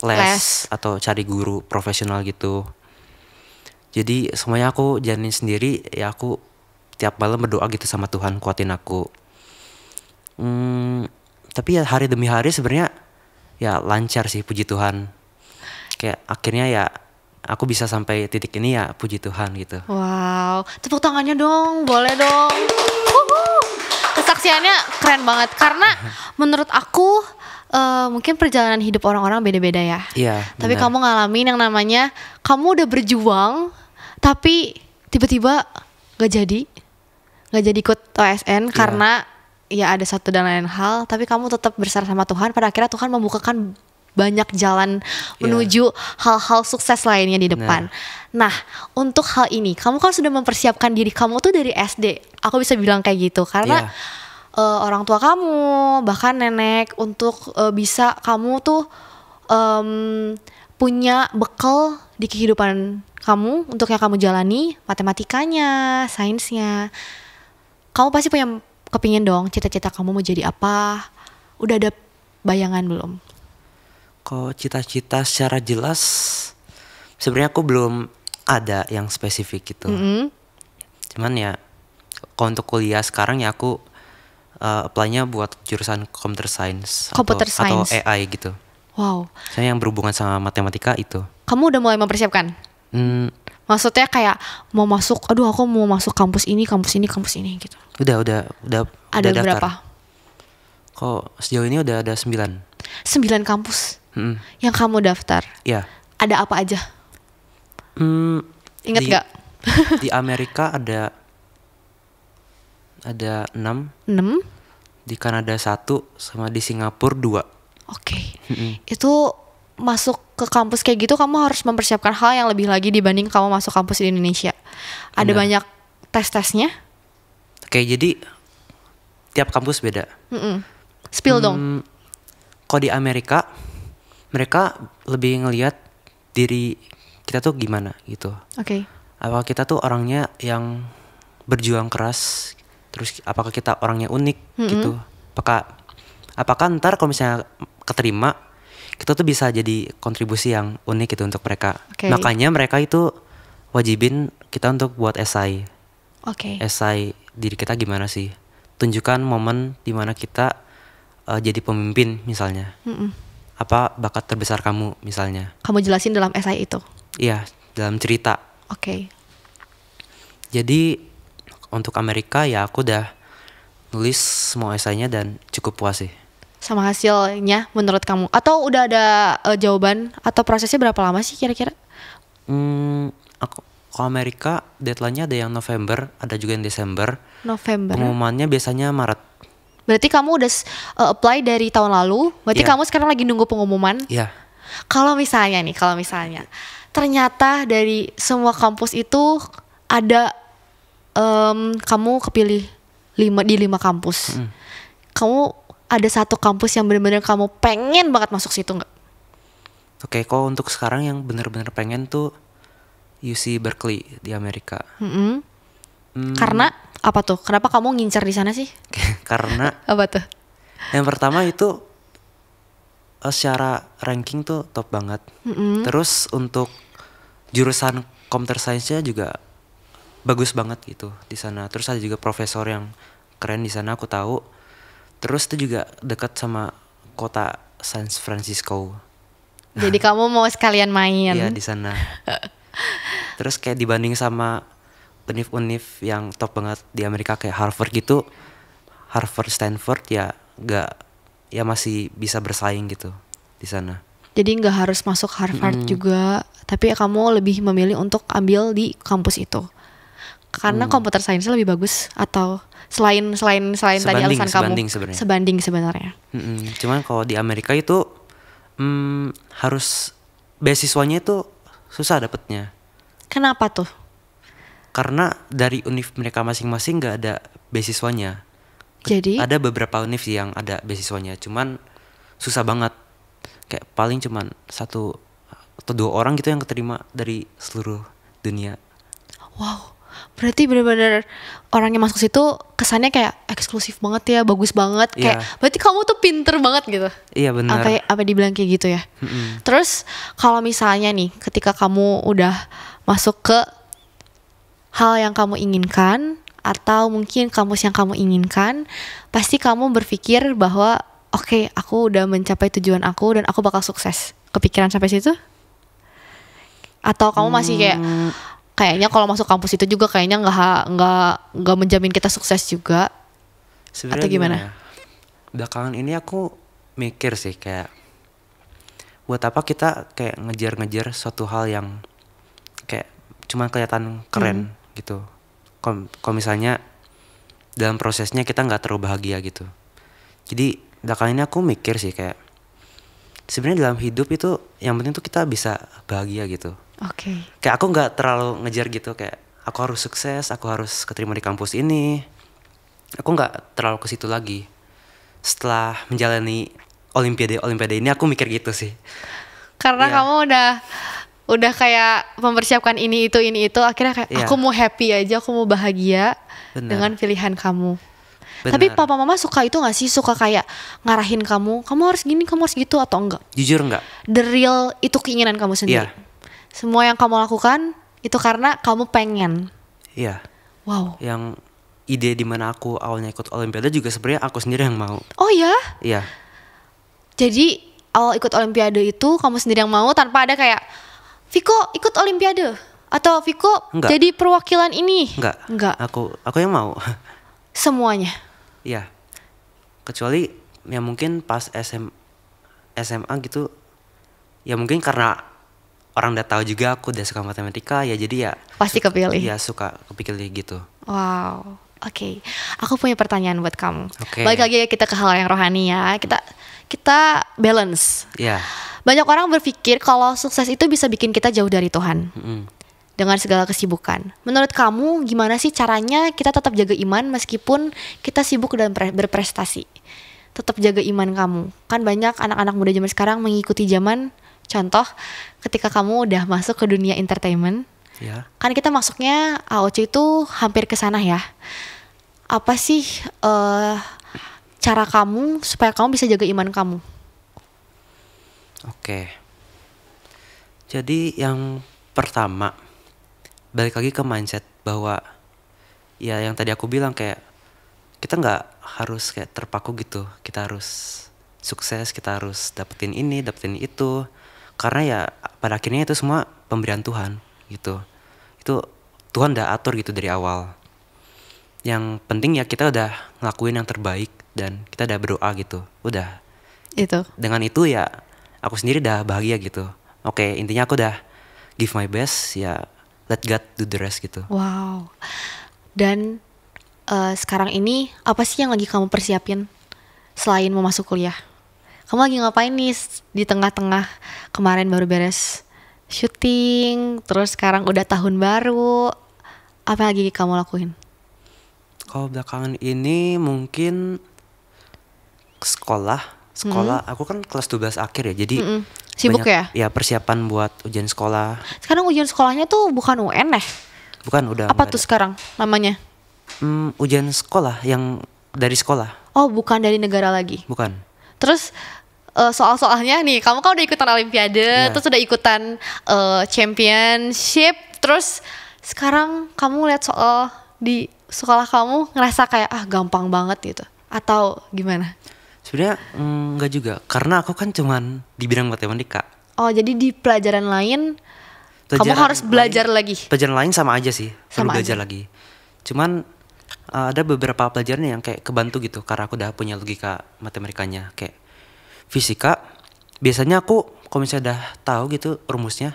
les atau cari guru profesional gitu. Jadi semuanya aku jalanin sendiri, ya aku tiap malam berdoa gitu sama Tuhan kuatin aku. Tapi ya hari demi hari sebenarnya ya lancar sih, puji Tuhan. Kayak akhirnya ya aku bisa sampai titik ini ya puji Tuhan gitu. Wow, tepuk tangannya dong, boleh dong. Wuhu. Kesaksiannya keren banget karena menurut aku mungkin perjalanan hidup orang-orang beda-beda ya. Iya. Tapi benar. kamu ngalamin yang namanya kamu udah berjuang, tapi tiba-tiba gak jadi ikut OSN karena ya ada satu dan lain hal. Tapi kamu tetap bersama sama Tuhan. Pada akhirnya Tuhan membukakan banyak jalan menuju hal-hal sukses lainnya di depan. Nah, untuk hal ini, kamu kan sudah mempersiapkan diri kamu tuh dari SD. Aku bisa bilang kayak gitu karena orang tua kamu, bahkan nenek untuk bisa kamu tuh punya bekal di kehidupan kamu untuk yang kamu jalani, matematikanya, sainsnya. Kamu pasti punya kepingin dong cita-cita kamu mau jadi apa. Udah ada bayangan belum? Kok cita-cita secara jelas sebenarnya aku belum ada yang spesifik gitu. Cuman ya kalau untuk kuliah sekarang ya aku apply-nya buat jurusan computer science, Computer atau science. AI gitu. Wow. Saya yang berhubungan sama matematika itu. Kamu udah mulai mempersiapkan? Maksudnya kayak mau masuk, aduh aku mau masuk kampus ini gitu. Udah Ada daftar. berapa? Kok sejauh ini udah ada 9. 9 kampus yang kamu daftar. Iya. Ada apa aja? Ingat Di- gak? Di Amerika ada 6, 6? di Kanada 1, sama di Singapura 2. Oke. Itu masuk ke kampus kayak gitu kamu harus mempersiapkan hal yang lebih lagi dibanding kamu masuk kampus di Indonesia. Ada Benar. banyak tes-tesnya. Oke, jadi tiap kampus beda. Spill dong. Kalau di Amerika mereka lebih ngelihat diri kita tuh gimana gitu. Oke. Apakah kita tuh orangnya yang berjuang keras, terus apakah kita orangnya unik gitu. Apakah ntar kalau misalnya keterima kita tuh bisa jadi kontribusi yang unik gitu untuk mereka. Oke. Makanya mereka itu wajibin kita untuk buat esai. Oke. Esai diri kita gimana sih. Tunjukkan momen dimana kita jadi pemimpin misalnya. Apa bakat terbesar kamu misalnya. Kamu jelasin dalam esai itu. Iya, dalam cerita. Oke. Jadi untuk Amerika ya aku udah nulis semua esainya dan cukup puas sih. Sama hasilnya menurut kamu? Atau udah ada jawaban atau prosesnya berapa lama sih kira-kira? Aku ke Amerika deadline-nya ada yang November, ada juga yang Desember. November. Pengumumannya biasanya Maret. Berarti kamu udah apply dari tahun lalu. Berarti Iya. kamu sekarang lagi nunggu pengumuman. Iya. Kalau misalnya ternyata dari semua kampus itu ada kamu kepilih 5 kampus. Kamu ada satu kampus yang benar-benar kamu pengen banget masuk situ nggak? Oke, kalau untuk sekarang yang bener-bener pengen tuh UC Berkeley di Amerika. Karena apa tuh? Kenapa kamu ngincar di sana sih? Karena Apa tuh? yang pertama itu secara ranking tuh top banget. Terus untuk jurusan computer science-nya juga bagus banget gitu di sana. Terus ada juga profesor yang keren di sana aku tahu. Terus itu juga dekat sama kota San Francisco. Jadi kamu mau sekalian main? Iya di sana. Terus kayak dibanding sama univ-univ yang top banget di Amerika kayak Harvard gitu, Harvard, Stanford ya masih bisa bersaing gitu di sana. Jadi nggak harus masuk Harvard juga, tapi kamu lebih memilih untuk ambil di kampus itu. Karena computer science lebih bagus atau selain tadi alasan kamu sebenarnya. sebanding sebenarnya. Cuman kalau di Amerika itu harus beasiswanya itu susah dapetnya. Kenapa tuh? Karena dari univ mereka masing-masing nggak ada beasiswanya. Jadi ada beberapa univ sih yang ada beasiswanya, cuman susah banget. Kayak paling cuman 1 atau 2 orang gitu yang keterima dari seluruh dunia. wow, berarti benar-benar orang yang masuk situ kesannya kayak eksklusif banget ya, bagus banget. Kayak berarti kamu tuh pinter banget gitu. Iya benar. Apa dibilang kayak gitu ya. Terus kalau misalnya nih, ketika kamu udah masuk ke hal yang kamu inginkan atau mungkin kampus yang kamu inginkan, pasti kamu berpikir bahwa oke, aku udah mencapai tujuan aku dan aku bakal sukses. Kepikiran sampai situ? Atau kamu masih kayak kayaknya kalau masuk kampus itu juga kayaknya nggak menjamin kita sukses juga? Sebenarnya atau gimana? Ya? Belakangan ini aku mikir sih kayak buat apa kita kayak ngejar-ngejar suatu hal yang kayak cuma kelihatan keren gitu. Kalau misalnya dalam prosesnya kita nggak terlalu bahagia gitu. Jadi belakangan ini aku mikir sih kayak sebenarnya dalam hidup itu yang penting tuh kita bisa bahagia gitu. Oke. Kayak aku nggak terlalu ngejar gitu kayak aku harus sukses, aku harus keterima di kampus ini. Aku nggak terlalu ke situ lagi. Setelah menjalani olimpiade ini aku mikir gitu sih. Karena kamu udah kayak mempersiapkan ini itu akhirnya kayak aku mau happy aja, aku mau bahagia dengan pilihan kamu. Bener. Tapi papa mama suka itu gak sih? Suka kayak ngarahin kamu harus gini, kamu harus gitu atau enggak? Jujur enggak. The real itu keinginan kamu sendiri. Semua yang kamu lakukan itu karena kamu pengen. Iya. Wow. Yang ide dimana aku awalnya ikut olimpiade juga sebenarnya aku sendiri yang mau. Oh ya? Iya. Jadi awal ikut olimpiade itu kamu sendiri yang mau tanpa ada kayak Viko ikut olimpiade atau Viko jadi perwakilan ini? Enggak. Aku yang mau. Semuanya. Iya. Kecuali ya mungkin pas SMA gitu. Ya mungkin karena orang udah tahu juga aku udah suka matematika ya, jadi ya pasti kepilih. Iya, suka kepilih gitu. Wow. Oke. Aku punya pertanyaan buat kamu. Balik lagi kita ke hal yang rohani ya. Kita balance. Iya. Banyak orang berpikir kalau sukses itu bisa bikin kita jauh dari Tuhan. Dengan segala kesibukan. Menurut kamu gimana sih caranya kita tetap jaga iman meskipun kita sibuk dan berprestasi? Tetap jaga iman kamu. Kan banyak anak-anak muda zaman sekarang mengikuti zaman. Contoh, ketika kamu udah masuk ke dunia entertainment, kan kita masuknya AOC itu hampir ke sana ya. Apa sih cara kamu supaya kamu bisa jaga iman kamu? Oke. Jadi yang pertama, balik lagi ke mindset bahwa ya yang tadi aku bilang kayak kita nggak harus kayak terpaku gitu. Kita harus sukses, kita harus dapetin ini, dapetin itu. Karena ya pada akhirnya itu semua pemberian Tuhan gitu. Itu Tuhan udah atur gitu dari awal. Yang penting ya kita udah ngelakuin yang terbaik dan kita udah berdoa gitu. Udah. Itu. Dengan itu ya aku sendiri udah bahagia gitu. Oke, intinya aku udah give my best, ya let God do the rest gitu. Wow. Dan sekarang ini apa sih yang lagi kamu persiapin selain mau masuk kuliah? Kamu lagi ngapain nih di tengah-tengah kemarin baru beres syuting, terus sekarang udah tahun baru, apa lagi kamu lakuin? Kalau belakangan ini mungkin sekolah, aku kan kelas 12 akhir ya, jadi sibuk banyak, ya persiapan buat ujian sekolah. Sekarang ujian sekolahnya tuh bukan UN ya? Bukan, udah. Apa tuh sekarang namanya? Ujian sekolah yang dari sekolah. Oh, bukan dari negara lagi? Bukan. Terus soal-soalnya nih, kamu kan udah ikutan olimpiade, terus udah ikutan championship, terus sekarang kamu lihat soal di sekolah kamu ngerasa kayak gampang banget gitu atau gimana? Sebenarnya enggak juga, karena aku kan cuman di bidang matematika. Oh, jadi di pelajaran lain kamu harus belajar lagi? Pelajaran lain sama aja sih, perlu belajar aja. lagi. Cuman ada beberapa pelajaran yang kayak kebantu gitu, karena aku udah punya logika matematikanya. Kayak fisika, biasanya aku kalau misalnya udah tahu gitu rumusnya,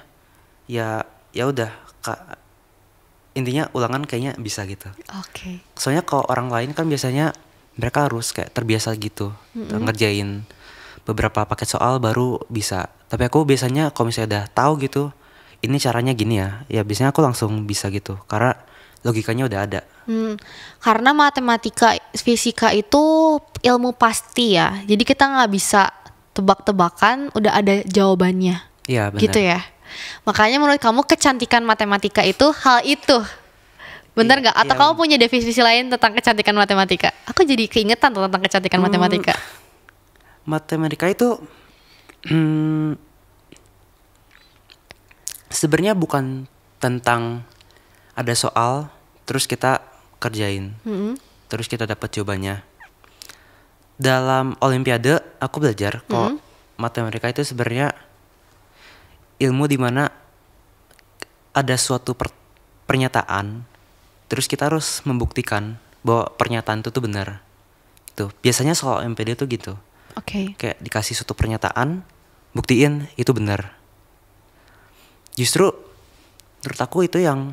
ya udah intinya ulangan kayaknya bisa gitu. Oke. Soalnya kalau orang lain kan biasanya mereka harus kayak terbiasa gitu ngerjain beberapa paket soal baru bisa. Tapi aku biasanya kalau misalnya udah tahu gitu, ini caranya gini ya biasanya aku langsung bisa gitu karena logikanya udah ada. Karena matematika, fisika itu ilmu pasti ya. Jadi kita nggak bisa tebak-tebakan, udah ada jawabannya. Iya benar. Gitu ya. Makanya menurut kamu kecantikan matematika itu hal itu. Bener nggak? Atau kamu punya definisi lain tentang kecantikan matematika? Aku jadi keingetan tuh tentang kecantikan matematika. Matematika itu sebenarnya bukan tentang ada soal terus kita kerjain, terus kita dapat jawabannya. Dalam olimpiade aku belajar kok matematika itu sebenarnya ilmu dimana ada suatu pernyataan, terus kita harus membuktikan bahwa pernyataan itu tuh benar. Tuh biasanya soal MPD tuh gitu. Oke. Kayak dikasih suatu pernyataan, buktiin itu benar. Justru menurut aku itu yang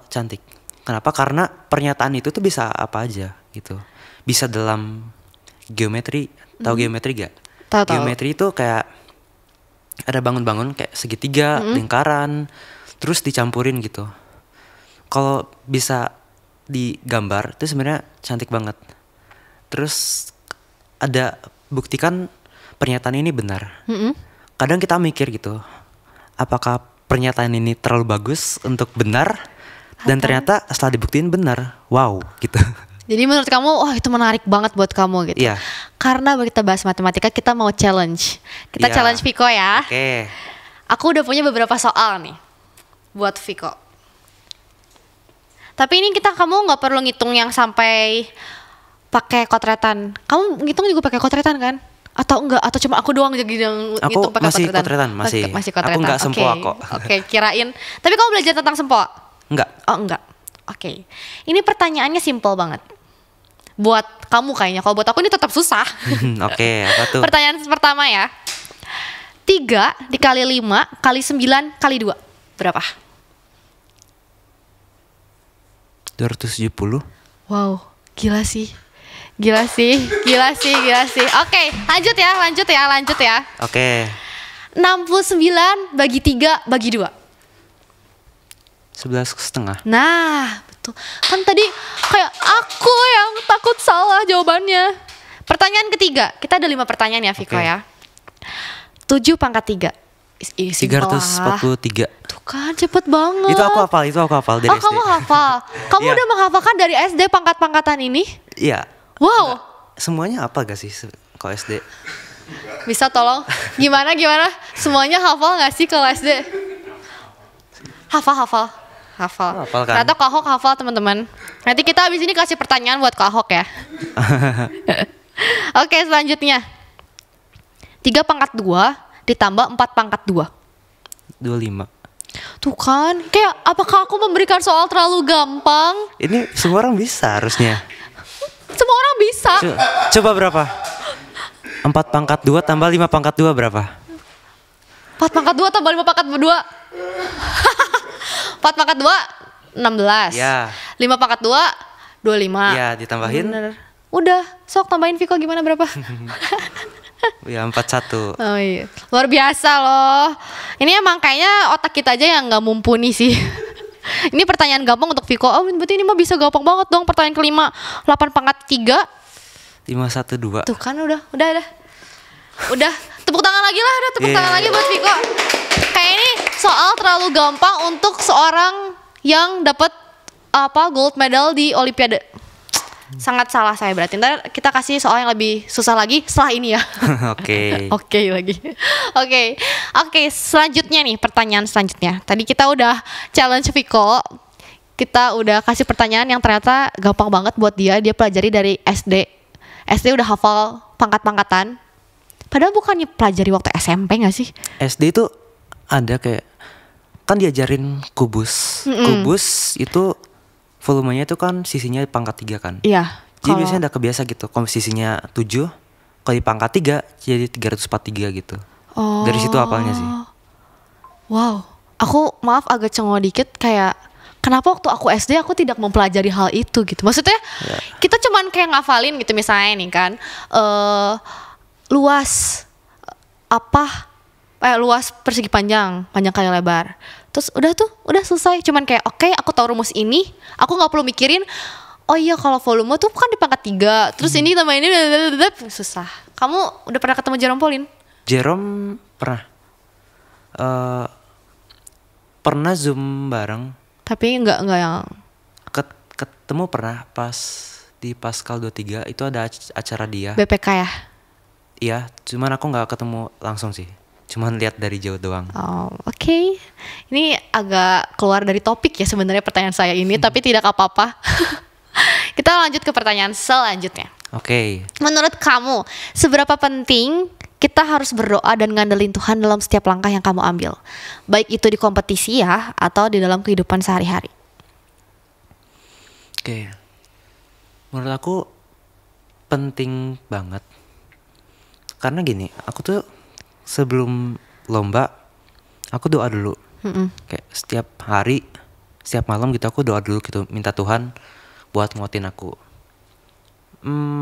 cantik. Kenapa? Karena pernyataan itu tuh bisa apa aja gitu. Bisa dalam geometri, tahu geometri gak? Tahu. Geometri itu kayak ada bangun-bangun kayak segitiga, lingkaran, terus dicampurin gitu. Kalau bisa digambar itu sebenarnya cantik banget. Terus ada buktikan pernyataan ini benar. Kadang kita mikir gitu, apakah pernyataan ini terlalu bagus untuk benar? Dan ternyata setelah dibuktiin benar, wow gitu. Jadi menurut kamu, wah itu menarik banget buat kamu gitu. Iya. Karena kita bahas matematika, kita mau challenge. Kita Iya. challenge Viko ya. Oke. Aku udah punya beberapa soal nih buat Viko. Tapi ini kamu nggak perlu ngitung yang sampai pakai kotretan. Kamu ngitung juga pakai kotretan kan? Atau enggak? Atau cuma aku doang jadi yang Aku ngitung pakai masih kotretan? kotretan, masih. Masih kotretan. Aku nggak sempoa Oke. kok. Oke, kirain. Tapi kamu belajar tentang sempoa? Enggak. Oh enggak. Oke. Ini pertanyaannya simple banget. Buat kamu kayaknya. Kalau buat aku ini tetap susah. Oke, apa tuh? Pertanyaan pertama ya. 3 dikali 5 kali 9 kali 2 berapa? 270. Wow, gila sih. Gila sih. Oke, lanjut ya. Oke. 69 bagi 3 bagi 2. 11,5. Nah, betul. Kan tadi kayak aku yang takut salah jawabannya. Pertanyaan ketiga. Kita ada 5 pertanyaan ya, Viko Oke. ya. 7 pangkat 3. Simpel lah. 343. Tuh kan cepet banget. Itu aku hafal dari SD. Kamu hafal. Kamu Iya. udah menghafalkan dari SD pangkat-pangkatan ini? Iya. Wow. Semuanya apa gak sih kalau SD? Bisa tolong gimana? Semuanya hafal gak sih kalau SD? Hafal. Hafal kan? Ternyata Kak Ahok hafal, teman-teman. Nanti kita habis ini kasih pertanyaan buat Kak Ahok ya. Oke, selanjutnya. 3 pangkat 2 ditambah 4 pangkat 2. 25. Tuh kan, kayak apakah aku memberikan soal terlalu gampang? Ini semua orang bisa harusnya. Semua orang bisa. Coba berapa? 4 pangkat 2 tambah 5 pangkat 2 berapa? 4 pangkat 2 tambah 5 pangkat 2. 4 pangkat 2 16. Ya. 5 pangkat 2 25. Ya, ditambahin. Bener. Udah, sok tambahin Viko gimana berapa? Ya 41. Oh iya, luar biasa loh. Ini emang kayaknya otak kita aja yang nggak mumpuni sih. Ini pertanyaan gampang untuk Viko. Oh berarti ini mah bisa gampang banget dong. Pertanyaan kelima, 8 pangkat 3. 512. Tuh kan udah. Udah, tepuk tangan lagi lah, tepuk tangan lagi buat Viko. Kayak ini soal terlalu gampang untuk seorang yang dapat gold medal di Olimpiade. Sangat salah saya berarti. Ntar kita kasih soal yang lebih susah lagi setelah ini ya. Oke. Oke, selanjutnya nih, pertanyaan selanjutnya. Tadi kita udah challenge Viko. Kita udah kasih pertanyaan yang ternyata gampang banget buat dia. Dia pelajari dari SD. SD udah hafal pangkat-pangkatan. Padahal bukannya pelajari waktu SMP gak sih? SD itu ada kayak kan diajarin kubus. Kubus itu volumenya itu kan sisinya pangkat 3 kan. Iya. Jadi biasanya udah kebiasa gitu. Kalau sisinya 7, kalau di pangkat 3 jadi 343 gitu. Dari situ hafalnya sih. Wow. Aku maaf agak cengok dikit, kayak kenapa waktu aku SD aku tidak mempelajari hal itu gitu. Maksudnya kita cuman kayak ngafalin gitu misalnya nih kan, luas apa luas persegi panjang kali lebar. Terus udah selesai. Cuman kayak oke, aku tahu rumus ini, aku nggak perlu mikirin. Oh iya, kalau volume tuh kan di pangkat 3. Terus ini tambah ini susah. Kamu udah pernah ketemu Jerome Pauline? Jerome pernah. Pernah Zoom bareng. Tapi nggak yang ketemu pernah pas di Pascal 23 itu ada acara dia. BPK ya? Iya, cuman aku nggak ketemu langsung sih. Cuman lihat dari jauh doang. Oh, oke. Ini agak keluar dari topik ya sebenarnya pertanyaan saya ini, tapi tidak apa-apa. Kita lanjut ke pertanyaan selanjutnya. Oke. Menurut kamu, seberapa penting kita harus berdoa dan ngandelin Tuhan dalam setiap langkah yang kamu ambil? Baik itu di kompetisi ya, atau di dalam kehidupan sehari-hari. Oke. Menurut aku penting banget. Karena gini, aku tuh sebelum lomba, aku doa dulu. Kayak setiap hari, setiap malam gitu aku doa dulu gitu, minta Tuhan buat nguatin aku.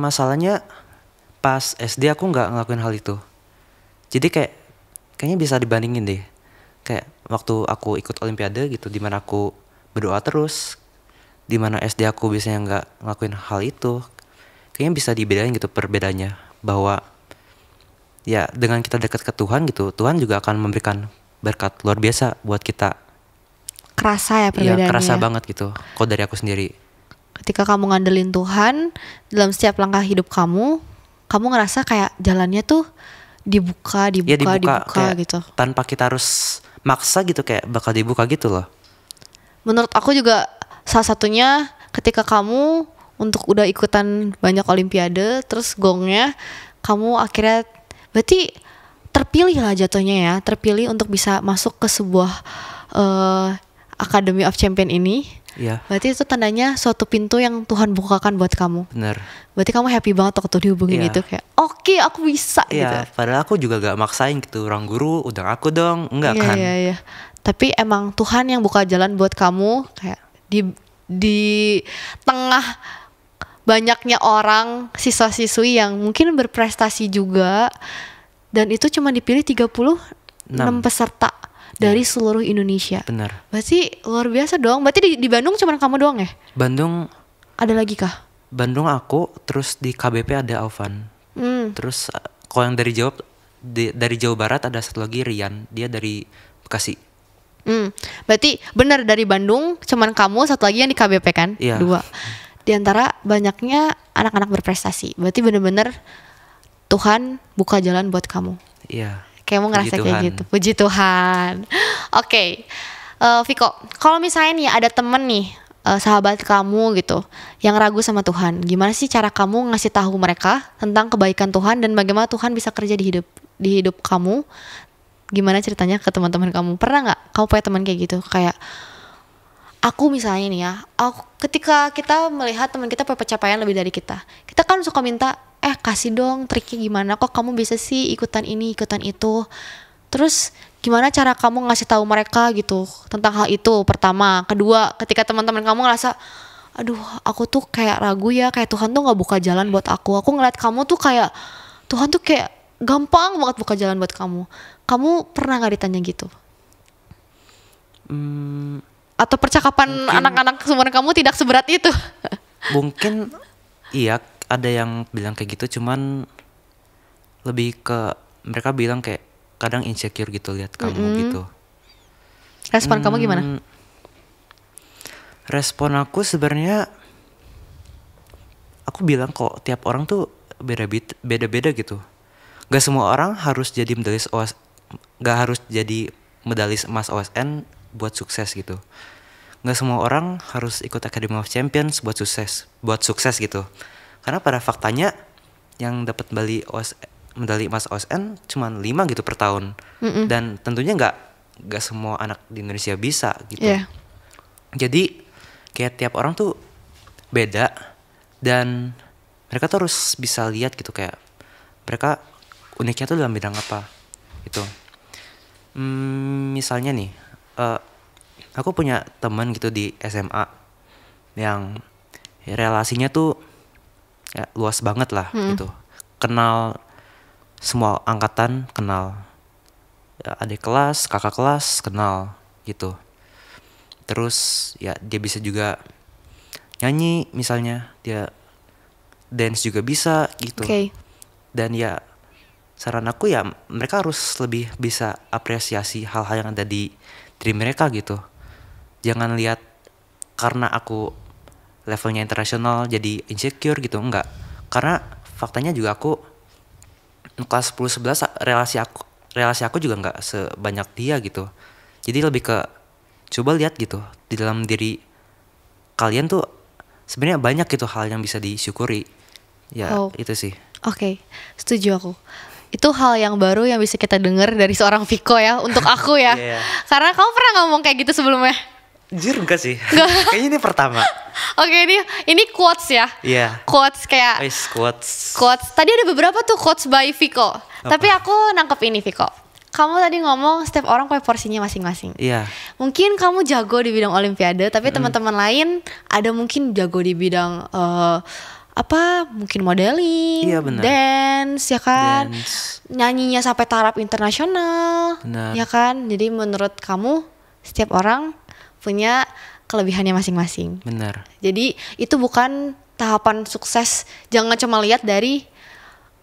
Masalahnya pas SD aku nggak ngelakuin hal itu. Jadi kayaknya bisa dibandingin deh. Kayak waktu aku ikut olimpiade gitu, dimana aku berdoa terus, dimana SD aku biasanya nggak ngelakuin hal itu. Kayaknya bisa dibedain gitu perbedaannya, bahwa ya dengan kita dekat ke Tuhan gitu, Tuhan juga akan memberikan berkat luar biasa buat kita. Kerasa ya perbedaannya. Iya, kerasa banget gitu. Kalau dari aku sendiri. Ketika kamu ngandelin Tuhan dalam setiap langkah hidup kamu ngerasa kayak jalannya tuh dibuka gitu. Tanpa kita harus maksa gitu, kayak bakal dibuka gitu loh. Menurut aku juga salah satunya ketika kamu untuk udah ikutan banyak olimpiade, terus gongnya kamu akhirnya berarti terpilih lah jatuhnya ya, terpilih untuk bisa masuk ke sebuah Academy of Champion ini. Iya. Berarti itu tandanya suatu pintu yang Tuhan bukakan buat kamu. Bener. Berarti kamu happy banget waktu dihubungin itu, kayak oke, aku bisa gitu. Padahal aku juga gak maksain gitu, orang guru udah aku dong, enggak kan. Iya. Tapi emang Tuhan yang buka jalan buat kamu, kayak di tengah banyaknya orang, siswa-siswi yang mungkin berprestasi juga, dan itu cuma dipilih 36 peserta dari seluruh Indonesia. Benar. Berarti luar biasa dong. Berarti di Bandung cuma kamu doang ya? Bandung ada lagi kah? Bandung aku, terus di KBP ada Alvan. Terus kalau yang dari Jawa Barat ada satu lagi Rian, dia dari Bekasi. Berarti benar dari Bandung cuman kamu, satu lagi yang di KBP kan? Iya. 2. Di antara banyaknya anak-anak berprestasi. Berarti benar-benar Tuhan buka jalan buat kamu. Iya. Kayak mau ngerasa kayak gitu. Puji Tuhan. Oke. Viko, kalau misalnya nih ada temen nih, sahabat kamu gitu, yang ragu sama Tuhan, gimana sih cara kamu ngasih tahu mereka tentang kebaikan Tuhan dan bagaimana Tuhan bisa kerja di hidup kamu? Gimana ceritanya ke teman-teman kamu? Pernah nggak kamu punya teman kayak gitu? Kayak aku misalnya nih ya, ketika kita melihat teman kita punya pencapaian lebih dari kita kan suka minta, kasih dong triknya gimana, kok kamu bisa sih ikutan ini, ikutan itu. Terus gimana cara kamu ngasih tahu mereka gitu tentang hal itu, pertama. Kedua, ketika teman-teman kamu ngerasa, aduh aku tuh kayak ragu ya, kayak Tuhan tuh gak buka jalan buat aku ngeliat kamu tuh kayak Tuhan tuh kayak gampang banget buka jalan buat kamu. Kamu pernah gak ditanya gitu? Atau percakapan anak-anak seumuran kamu tidak seberat itu? Mungkin iya, ada yang bilang kayak gitu, cuman lebih ke mereka bilang kayak kadang insecure gitu lihat kamu gitu. Respon kamu gimana? Respon aku sebenarnya, aku bilang kok tiap orang tuh beda-beda gitu. Gak semua orang harus jadi medalis emas OSN buat sukses gitu. Gak semua orang harus ikut Academy of Champions buat sukses gitu. Karena pada faktanya yang dapat medali emas OSN cuma 5 gitu per tahun. Dan tentunya nggak semua anak di Indonesia bisa gitu. Jadi kayak tiap orang tuh beda, dan mereka tuh harus bisa lihat gitu kayak mereka uniknya tuh dalam bidang apa gitu. Misalnya nih, aku punya teman gitu di SMA yang relasinya tuh ya, luas banget lah gitu. Kenal semua angkatan, kenal ya, adik kelas, kakak kelas, kenal gitu. Terus ya dia bisa juga nyanyi misalnya, dia dance juga bisa gitu. Dan ya saran aku ya mereka harus lebih bisa apresiasi hal-hal yang ada di diri mereka gitu. Jangan lihat karena aku levelnya internasional jadi insecure gitu, enggak. Karena faktanya juga aku kelas 10-11 relasi aku juga enggak sebanyak dia gitu. Jadi lebih ke coba lihat gitu di dalam diri kalian tuh sebenarnya banyak gitu hal yang bisa disyukuri. Ya itu sih. Oke, setuju aku. Itu hal yang baru yang bisa kita dengar dari seorang Viko ya, untuk aku ya. Karena kamu pernah ngomong kayak gitu sebelumnya? Jujur enggak sih? Kayaknya ini pertama. Oke, ini quotes ya. Quotes kayak quotes. Tadi ada beberapa tuh quotes by Viko. Tapi aku nangkep ini Viko. Kamu tadi ngomong setiap orang punya porsinya masing-masing. Mungkin kamu jago di bidang olimpiade, tapi teman-teman lain ada mungkin jago di bidang mungkin modeling, dance ya kan, nyanyinya sampai taraf internasional, ya kan. Jadi menurut kamu setiap orang punya kelebihannya masing-masing. Benar. Jadi itu bukan tahapan sukses. Jangan cuma lihat dari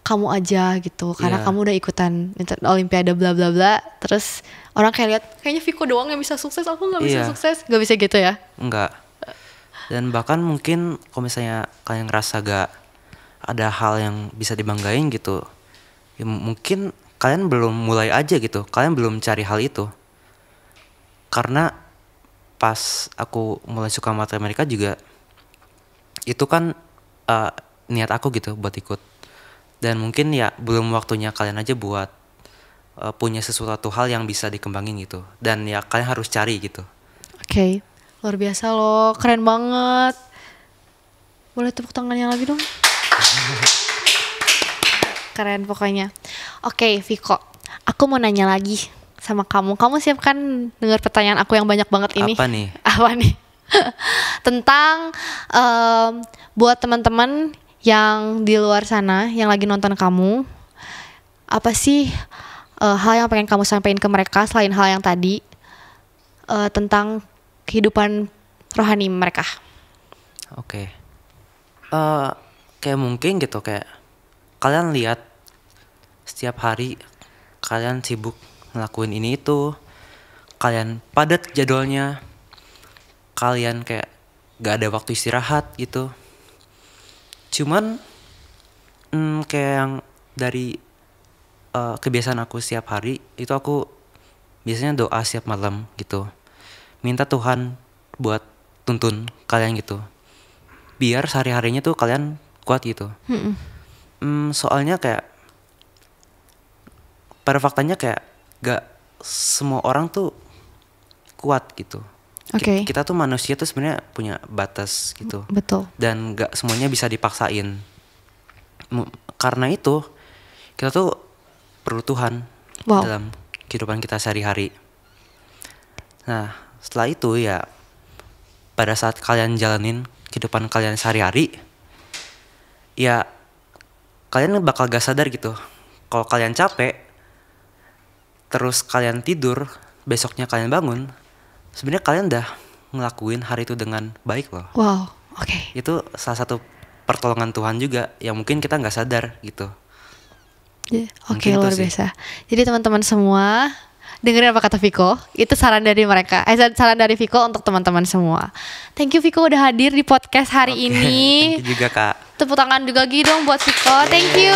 kamu aja gitu, karena kamu udah ikutan olimpiade bla bla bla. Terus orang kayak lihat kayaknya Viko doang yang bisa sukses, aku nggak bisa sukses, nggak bisa gitu ya? Enggak. Dan bahkan mungkin kalau misalnya kalian ngerasa gak ada hal yang bisa dibanggain gitu, ya mungkin kalian belum mulai aja gitu, kalian belum cari hal itu. Karena pas aku mulai suka matematika juga, itu kan niat aku gitu buat ikut. Dan mungkin ya belum waktunya kalian aja buat punya sesuatu hal yang bisa dikembangin gitu. Dan ya kalian harus cari gitu. Oke. Luar biasa loh, keren banget. Boleh tepuk tangannya lagi dong? Keren pokoknya. Oke, Viko, aku mau nanya lagi sama kamu. Kamu siap kan dengar pertanyaan aku yang banyak banget ini? Apa nih? Tentang buat teman-teman yang di luar sana yang lagi nonton kamu, apa sih hal yang pengen kamu sampaikan ke mereka selain hal yang tadi tentang kehidupan rohani mereka? Kayak mungkin gitu, kayak kalian lihat setiap hari kalian sibuk ngelakuin ini itu, kalian padat jadwalnya, kalian kayak gak ada waktu istirahat gitu. Cuman kayak yang dari kebiasaan aku setiap hari itu, aku biasanya doa setiap malam gitu, minta Tuhan buat tuntun kalian gitu, biar sehari-harinya tuh kalian kuat gitu. Soalnya kayak pada faktanya kayak gak semua orang tuh kuat gitu. Kita tuh manusia tuh sebenarnya punya batas gitu. Betul. Dan gak semuanya bisa dipaksain. Karena itu kita tuh perlu Tuhan dalam kehidupan kita sehari-hari. Nah, setelah itu ya pada saat kalian jalanin kehidupan kalian sehari-hari, ya kalian bakal gak sadar gitu. Kalau kalian capek, terus kalian tidur, besoknya kalian bangun, sebenarnya kalian udah ngelakuin hari itu dengan baik loh. Itu salah satu pertolongan Tuhan juga yang mungkin kita gak sadar gitu. Luar biasa. Jadi teman-teman semua, dengerin apa kata Viko. Itu saran dari mereka. Saran dari Viko untuk teman-teman semua. Thank you Viko udah hadir di podcast hari ini. Thank you juga Kak. Tepuk tangan juga gitu dong buat Viko. Thank you.